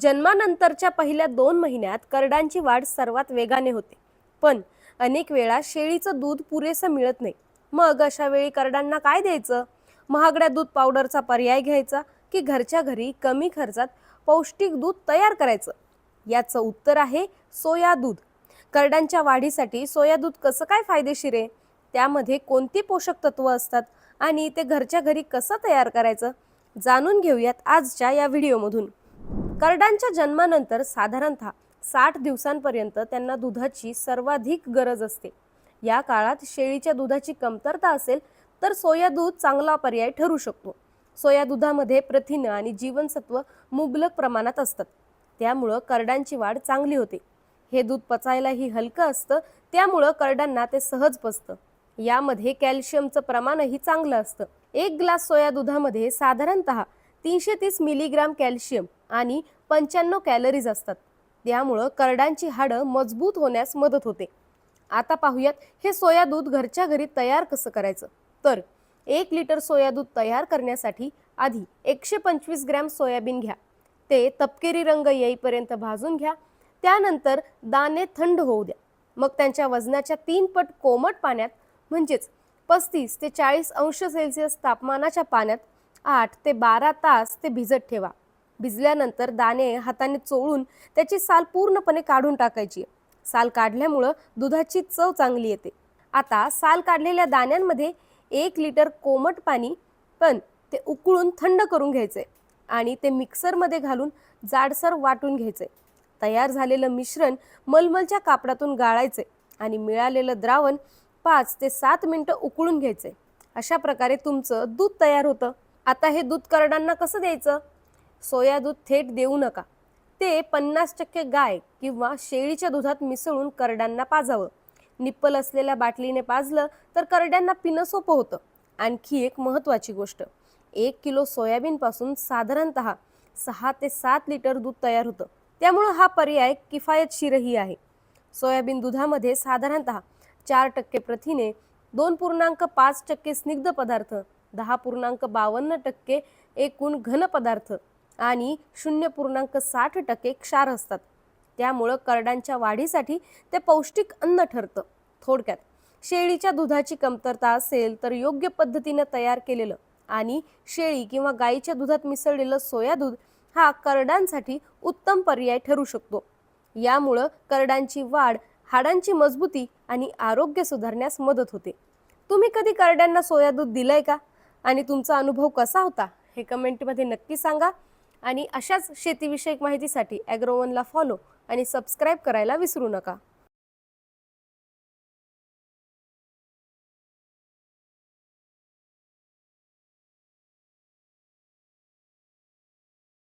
जन्मानंतरच्या पहिल्या 2 महिन्यात करडांची वाढ सर्वात वेगाने होते. पण अनेक वेळा शेळीचं दूध पुरेसं मिळत नाही. मग अशा वेळी करडांना काय द्यायचं? महागड्या दूध पावडरचा पर्याय घ्यायचा की घरच्या घरी कमी खर्चात पौष्टिक दूध तयार करायचं? याचं उत्तर आहे सोया दूध. करडांच्या वाढीसाठी सोया दूध कसं काय फायदेशीर आहे? त्यामध्ये कोणती पोषक तत्व असतात आणि ते घरच्या घरी कसं तयार करायचं? जाणून घेऊयात आजच्या या व्हिडिओमधून. करडांच्या जन्मानंतर साधारणतः 60 दिवसांपर्यंत त्यांना दुधाची सर्वाधिक गरज असते. या काळात शेळीच्या दुधाची कमतरता असेल तर सोया दूध चांगला पर्याय ठरू शकतो. सोया दुधामध्ये प्रथिनं आणि जीवनसत्व मुबलक प्रमाणात असतात. त्यामुळं करडांची वाढ चांगली होते. हे दूध पचायलाही हलकं असतं, त्यामुळं करडांना ते सहज पचतं. यामध्ये कॅल्शियमचं प्रमाणही चांगलं असतं. 1 ग्लास सोया दुधामध्ये साधारणतः 330 मिलीग्राम कॅल्शियम आणि 95 कॅलरीज असतात. त्यामुळं करडांची हाडं मजबूत होण्यास मदत होते. आता पाहूयात हे सोया दूध घरच्या घरी तयार कसं करायचं. तर 1 लिटर सोया दूध तयार करण्यासाठी आधी 125 ग्रॅम सोयाबीन घ्या. ते तपकिरी रंग येईपर्यंत भाजून घ्या. त्यानंतर दाणे थंड होऊ द्या. मग त्यांच्या वजनाच्या 3 पट कोमट पाण्यात म्हणजेच 35 ते 40 अंश सेल्सिअस तापमानाच्या पाण्यात 8 ते 12 तास ते भिजत ठेवा. भिजल्यानंतर दाणे हाताने चोळून त्याची साल पूर्णपणे काढून टाकायची. साल काढल्यामुळं दुधाची चव चांगली येते. आता साल काढलेल्या दाण्यांमध्ये 1 लिटर कोमट पाणी पण ते उकळून थंड करून घ्यायचे आणि ते मिक्सरमध्ये घालून जाडसर वाटून घ्यायचे. तयार झालेलं मिश्रण मलमलच्या कापडातून गाळायचे आणि मिळालेलं द्रावण 5 ते 7 मिनिटं उकळून घ्यायचे. अशा प्रकारे तुमचं दूध तयार होतं. आता हे दूध करडांना कसं द्यायचं? सोया दूध थेट देऊ नका. ते 50% गाय किंवा शेळीच्या दुधात मिसळून करड्यांना पाजावं. निप्पल असलेल्या बाटलीने पाजलं तर करड्यांना पिणं सोपं होतं. आणखी एक महत्त्वाची गोष्ट, 1 किलो सोयाबीनपासून साधारणतः 6 ते 7 लिटर दूध तयार होतं. त्यामुळं हा पर्याय किफायतशीरही आहे. सोयाबीन दुधामध्ये साधारणतः 4% प्रथिने, 2.5% स्निग्ध पदार्थ, 10.52% एकूण घन पदार्थ आणि 0.60% क्षार असतात. त्यामुळं करडांच्या वाढीसाठी ते पौष्टिक अन्न ठरतं. थोडक्यात, शेळीच्या दुधाची कमतरता असेल तर योग्य पद्धतीने तयार केलेलं आणि शेळी किंवा गाईच्या दुधात मिसळलेलं सोया दूध हा करडांसाठी उत्तम पर्याय ठरू शकतो. यामुळं करडांची वाढ, हाडांची मजबूती आणि आरोग्य सुधारण्यास मदत होते. तुम्ही कधी करड्यांना सोया दूध दिलंय का? आणि तुमचा अनुभव कसा होता हे कमेंटमध्ये नक्की सांगा. आणि अशाच शेतीविषयक माहितीसाठी ॲग्रोवनला फॉलो आणि सबस्क्राईब करायला विसरू नका.